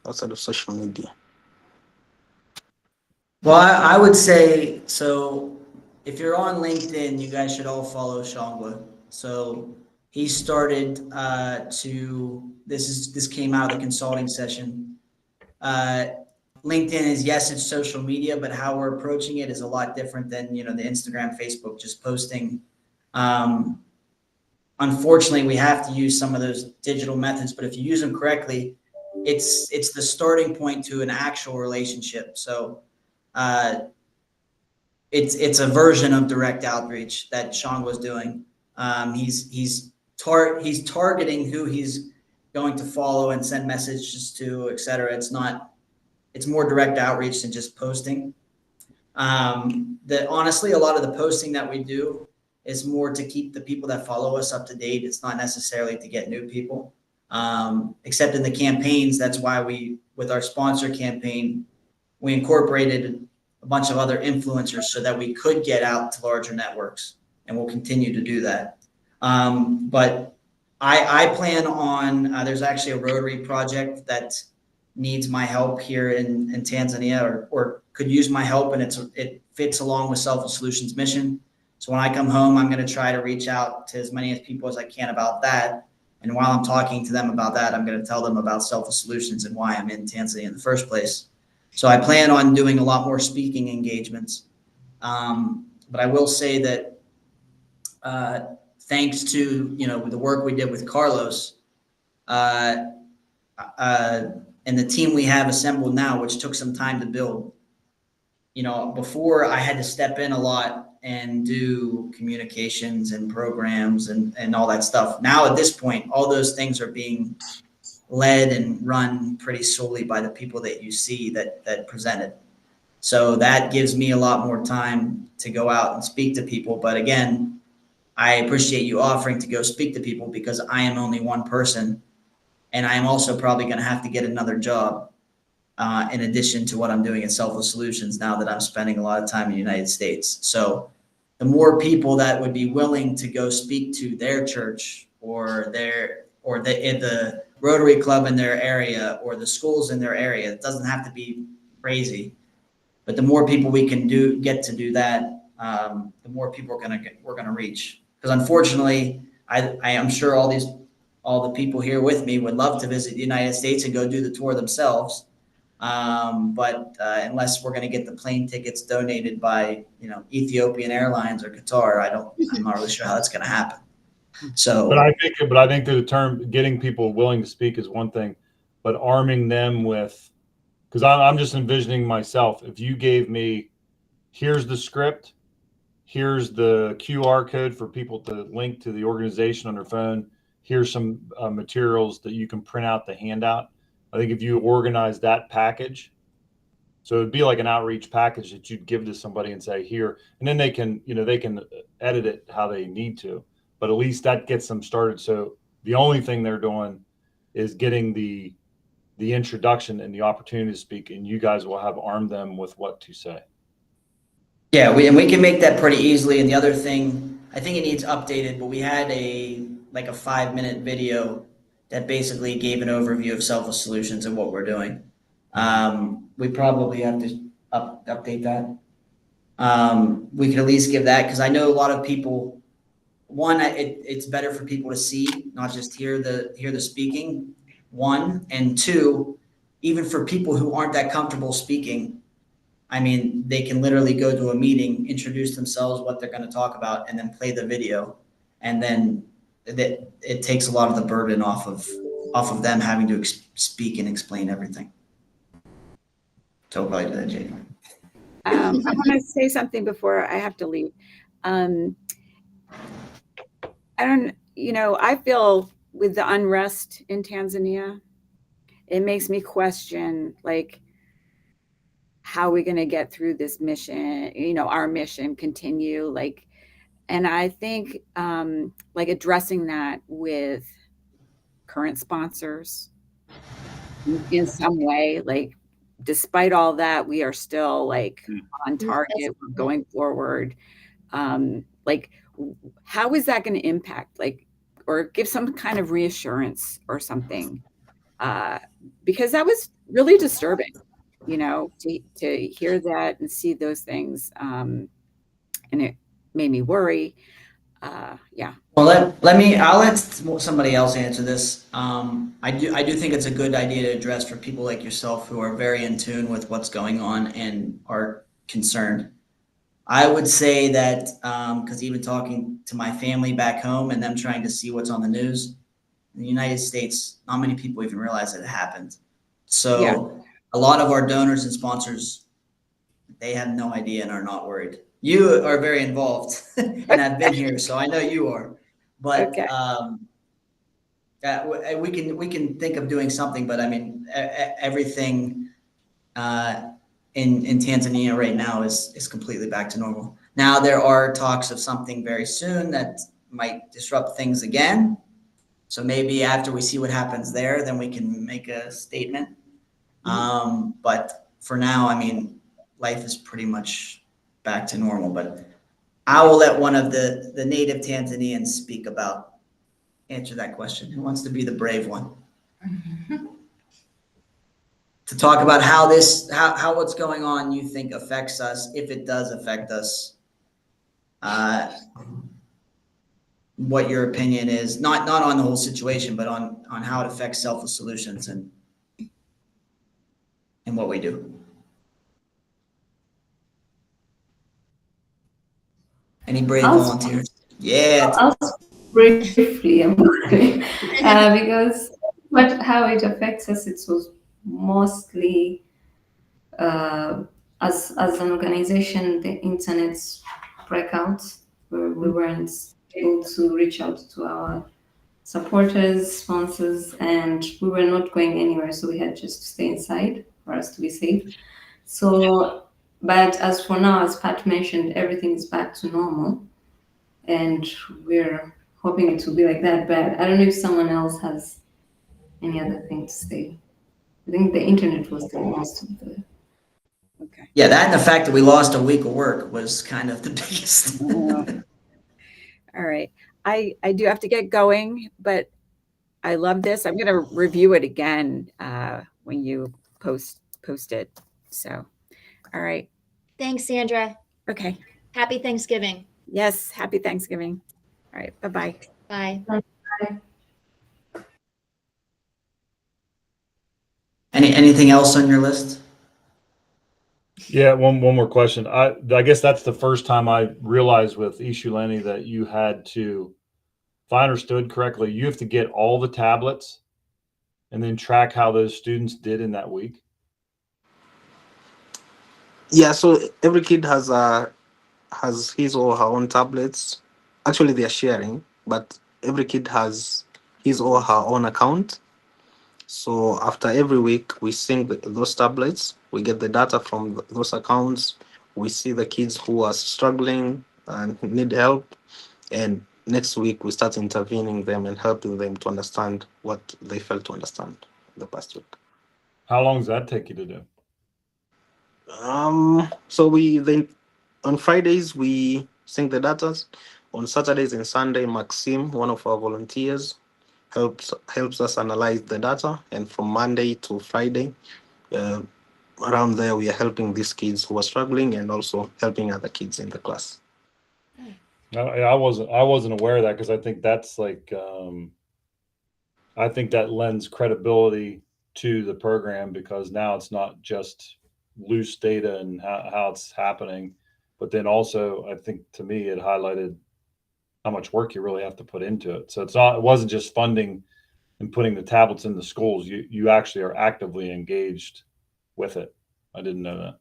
Speaker 4: outside of social media.
Speaker 1: Well, I would say, so if you're on LinkedIn, you guys should all follow Shangwa. So he started this came out of the consulting session. LinkedIn is, yes, it's social media, but how we're approaching it is a lot different than, the Instagram, Facebook, just posting Unfortunately, we have to use some of those digital methods, but if you use them correctly, it's the starting point to an actual relationship. So it's a version of direct outreach that Sean was doing. He's targeting who he's going to follow and send messages to, et cetera. It's more direct outreach than just posting. That honestly, a lot of the posting that we do is more to keep the people that follow us up to date. It's not necessarily to get new people. Except in the campaigns, that's why with our sponsor campaign, we incorporated a bunch of other influencers so that we could get out to larger networks, and we'll continue to do that. But I plan on, there's actually a Rotary project that needs my help here in Tanzania, or could use my help, and it fits along with Selfless Solutions mission. So when I come home, I'm going to try to reach out to as many people as I can about that. And while I'm talking to them about that, I'm going to tell them about Selfless Solutions and why I'm in Tanzania in the first place. So I plan on doing a lot more speaking engagements. But I will say that thanks to the work we did with Carlos and the team we have assembled now, which took some time to build. Before I had to step in a lot and do communications and programs and all that stuff. Now at this point, all those things are being led and run pretty solely by the people that you see that present it. So that gives me a lot more time to go out and speak to people. But again, I appreciate you offering to go speak to people, because I am only one person, and I am also probably going to have to get another job in addition to what I'm doing at Selfless Solutions now that I'm spending a lot of time in the United States. So the more people that would be willing to go speak to their church or the Rotary Club in their area or the schools in their area, it doesn't have to be crazy, but the more people we can get to do that, the more people we're gonna reach. Because unfortunately, I am sure all the people here with me would love to visit the United States and go do the tour themselves. But unless we're going to get the plane tickets donated by Ethiopian Airlines or Qatar, I'm not really sure how that's going to happen. So,
Speaker 5: but I think that the term getting people willing to speak is one thing, but arming them with, because I'm just envisioning myself. If you gave me, here's the script, here's the QR code for people to link to the organization on their phone, here's some materials that you can print out the handout. I think if you organize that package, so it'd be like an outreach package that you'd give to somebody and say, here, and then they can edit it how they need to, but at least that gets them started. So the only thing they're doing is getting the introduction and the opportunity to speak, and you guys will have armed them with what to say.
Speaker 1: yeah, we can make that pretty easily. And the other thing, I think it needs updated, but we had a 5-minute video that basically gave an overview of Selfless Solutions and what we're doing. We probably have to update that. We could at least give that, because I know a lot of people, one, it's better for people to see, not just hear the speaking, one, and two, even for people who aren't that comfortable speaking, I mean, they can literally go to a meeting, introduce themselves, what they're going to talk about, and then play the video. And then it takes a lot of the burden off of them having to speak and explain everything. So probably do that, Jay.
Speaker 7: I want to say something before I have to leave. I feel with the unrest in Tanzania, it makes me question, like, how are we going to get through this mission, our mission continue, like, and I think like addressing that with current sponsors in some way, like, despite all that, we are still like on target, we're going forward. Like, how is that going to impact, like, or give some kind of reassurance or something? Because that was really disturbing, to hear that and see those things. And it made me worry. Yeah.
Speaker 1: Well, I'll let somebody else answer this. I do think it's a good idea to address for people like yourself who are very in tune with what's going on and are concerned. I would say that because even talking to my family back home and them trying to see what's on the news, in the United States, not many people even realize that it happened.
Speaker 7: Yeah.
Speaker 1: So a lot of our donors and sponsors, they have no idea and are not worried. You are very involved and have been here, so I know you are. But
Speaker 7: Okay.
Speaker 1: we can think of doing something. But I mean, everything in Tanzania right now is completely back to normal. Now there are talks of something very soon that might disrupt things again. So maybe after we see what happens there, then we can make a statement. But for now, I mean, life is pretty much back to normal. But I will let one of the native Tanzanians answer that question. Who wants to be the brave one? To talk about how what's going on you think affects us, if it does affect us, uh, what your opinion is, not on the whole situation, but on how it affects Selfless Solutions and what we do. Any brave
Speaker 3: I'll
Speaker 1: volunteers? Yeah.
Speaker 3: I'll briefly because how it affects us, it was mostly as an organization, the internet's breakouts where we weren't able to reach out to our supporters, sponsors, and we were not going anywhere. So we had just to stay inside for us to be safe. So, but as for now, as Pat mentioned, everything is back to normal, and we're hoping it will be like that. But I don't know if someone else has any other thing to say. I think the internet was the most of the.
Speaker 7: Okay.
Speaker 1: Yeah, that and the fact that we lost a week of work was kind of the biggest.
Speaker 7: All right. I do have to get going, but I love this. I'm going to review it again when you post it. So, all right.
Speaker 6: Thanks, Sandra.
Speaker 7: Okay.
Speaker 6: Happy Thanksgiving.
Speaker 7: Yes. Happy Thanksgiving. All right. Bye-bye.
Speaker 6: Bye.
Speaker 1: Anything else on your list?
Speaker 5: Yeah, one more question. I guess that's the first time I realized with Ishuleni that you had to, if I understood correctly, you have to get all the tablets and then track how those students did in that week.
Speaker 4: Yeah, so every kid has his or her own tablets. Actually, they are sharing, but every kid has his or her own account. So after every week, we sync those tablets. We get the data from those accounts. We see the kids who are struggling and need help. And next week, we start intervening them and helping them to understand what they failed to understand the past week.
Speaker 5: How long does that take you to do?
Speaker 4: So on Fridays we sync the data. On Saturdays and Sunday, Maxime, one of our volunteers, helps us analyze the data. And from Monday to Friday, uh, around there, we are helping these kids who are struggling and also helping other kids in the class.
Speaker 5: I wasn't aware of that because I think that's like I think that lends credibility to the program because now it's not just loose data and how it's happening, but then also I think to me it highlighted how much work you really have to put into it. So it wasn't just funding and putting the tablets in the schools. You actually are actively engaged with it. I didn't know that.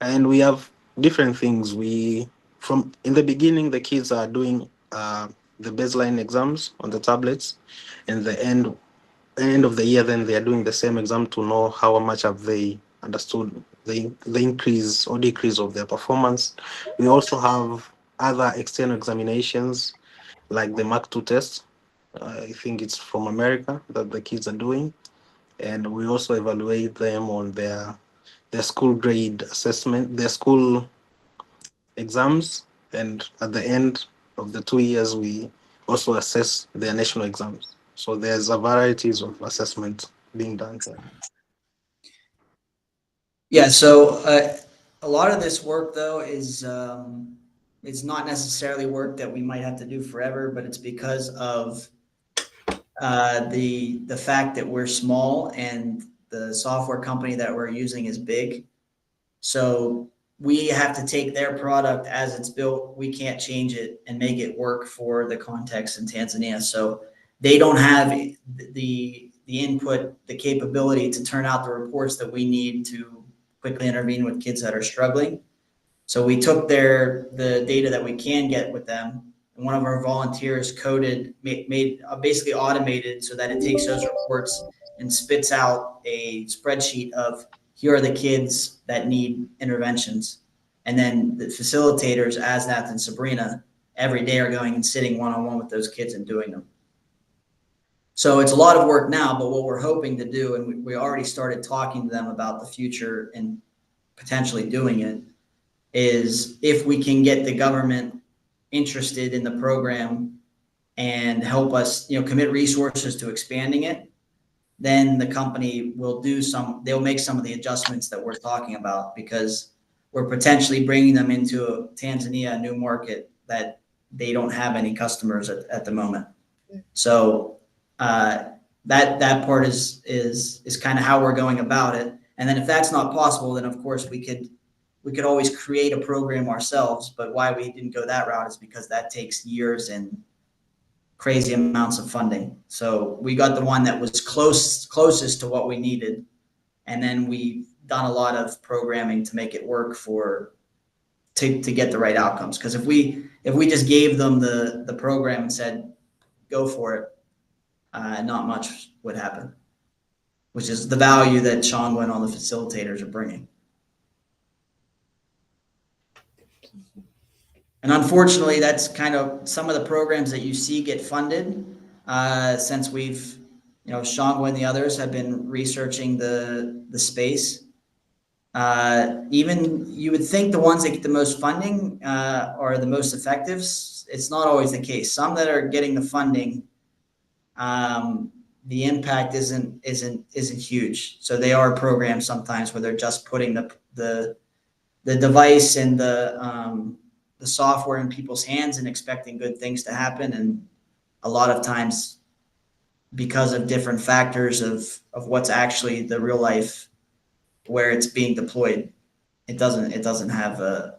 Speaker 4: And we have different things. From in the beginning, the kids are doing the baseline exams on the tablets, and the end of the year, then they are doing the same exam to know how much have they understood the increase or decrease of their performance. We also have other external examinations like the Mark II test. I think it's from America that the kids are doing, and we also evaluate them on their school grade assessment, their school exams, and at the end of the 2 years, we also assess their national exams. So there's a varieties of assessment being done there.
Speaker 1: Yeah, so a lot of this work though is it's not necessarily work that we might have to do forever, but it's because of the fact that we're small and the software company that we're using is big. So we have to take their product as it's built. We can't change it and make it work for the context in Tanzania. So they don't have the input, the capability to turn out the reports that we need to quickly intervene with kids that are struggling. So we took the data that we can get with them, and one of our volunteers coded, made basically automated so that it takes those reports and spits out a spreadsheet of here are the kids that need interventions. And then the facilitators, Asnath and Sabrina, every day are going and sitting one-on-one with those kids and doing them. So it's a lot of work now, but what we're hoping to do, and we already started talking to them about the future and potentially doing it, is if we can get the government interested in the program and help us, commit resources to expanding it, then the company will they'll make some of the adjustments that we're talking about, because we're potentially bringing them into Tanzania, a new market that they don't have any customers at the moment. So that part is kind of how we're going about it. And then if that's not possible, then of course we could always create a program ourselves. But why we didn't go that route is because that takes years and crazy amounts of funding. So we got the one that was closest to what we needed, and then we've done a lot of programming to make it work to get the right outcomes. Because if we just gave them the program and said go for it, not much would happen, which is the value that Shangwa and all the facilitators are bringing. And unfortunately, that's kind of some of the programs that you see get funded since we've, Shangwa and the others have been researching the space. Even you would think the ones that get the most funding are the most effective. It's not always the case. Some that are getting the funding, the impact isn't huge. So they are programs sometimes where they're just putting the device and the software in people's hands and expecting good things to happen. And a lot of times, because of different factors of what's actually the real life where it's being deployed, it doesn't have a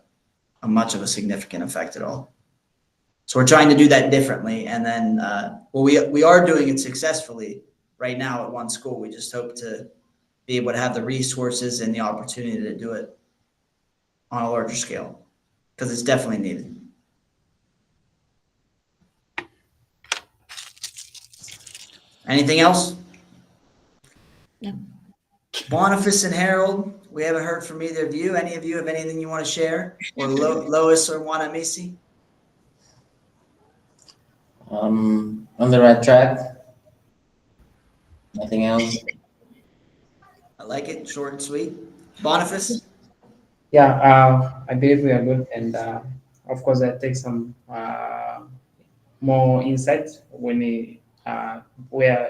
Speaker 1: much of a significant effect at all. So we're trying to do that differently. And then, we are doing it successfully right now at one school. We just hope to be able to have the resources and the opportunity to do it on a larger scale, because it's definitely needed. Anything else?
Speaker 6: No.
Speaker 1: Boniface and Harold, we haven't heard from either of you. Any of you have anything you want to share? Or Lois or Wanamisi?
Speaker 8: On the right track. Nothing else.
Speaker 1: I like it, short and sweet. Boniface?
Speaker 9: Yeah, I believe we are good, and of course, I take some more insights where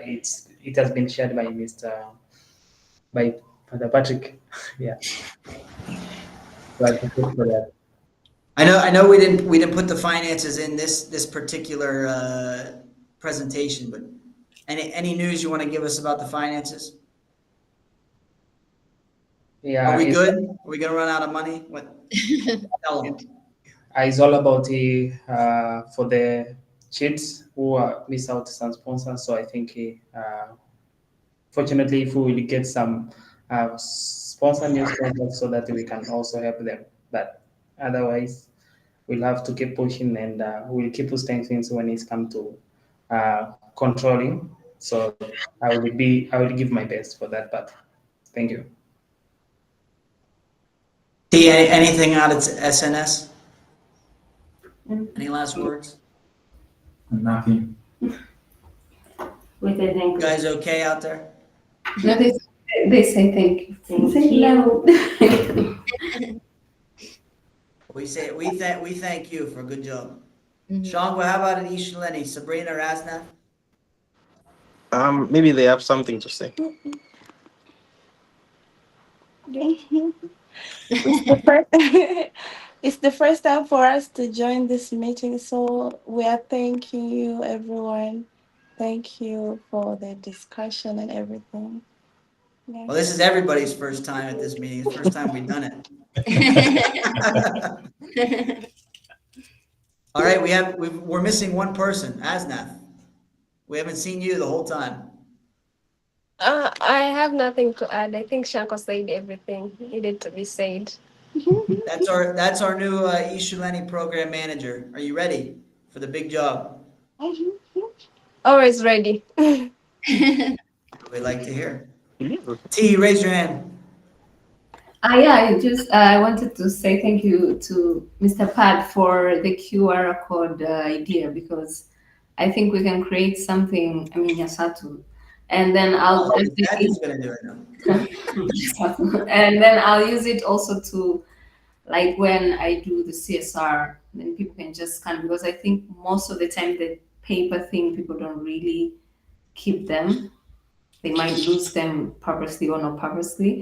Speaker 9: it has been shared by by Father Patrick. Yeah, so I thank you for that.
Speaker 1: I know we didn't put the finances in this particular presentation, but any news you want to give us about the finances?
Speaker 9: Yeah,
Speaker 1: Are we good? Are we gonna run out of money? What? Tell them.
Speaker 9: It's all about for the kids who miss out some sponsors. So I think fortunately, if we will get some sponsor new sponsors so that we can also help them. But otherwise, we'll have to keep pushing, and we'll keep pushing things when it's come to controlling. So I will give my best for that part. Thank you.
Speaker 1: T, anything out of SNS? Any last words?
Speaker 8: Nothing.
Speaker 3: With the thank
Speaker 1: You
Speaker 3: you.
Speaker 1: guys okay out there?
Speaker 3: They say thank you. Thank you.
Speaker 1: We thank you for a good job.
Speaker 6: Mhm.
Speaker 1: Shangwa, how about Anisha, Lenny, Sabrina, or Asna?
Speaker 4: Maybe they have something to say.
Speaker 10: It's the first, it's the first time for us to join this meeting, so we are thanking you, everyone. Thank you for the discussion and everything.
Speaker 1: Well, this is everybody's first time at this meeting. It's the first time we've done it. All right, we're missing one person, Asnath. We haven't seen you the whole time.
Speaker 6: I have nothing to add. I think Shanko said everything needed to be said.
Speaker 1: That's our new Ishuleni program manager. Are you ready for the big job?
Speaker 6: Always ready.
Speaker 1: We'd like to hear. T, raise your hand.
Speaker 3: Yeah, I wanted to say thank you to Mr. Pat for the QR code idea, because I think we can create something. I mean, Yasatu, and then I'll
Speaker 1: Daddy's gonna do it now.
Speaker 3: and then I'll use it also to, like, when I do the CSR, then people can just scan, because I think most of the time the paper thing, people don't really keep them. They might lose them purposely or not purposely.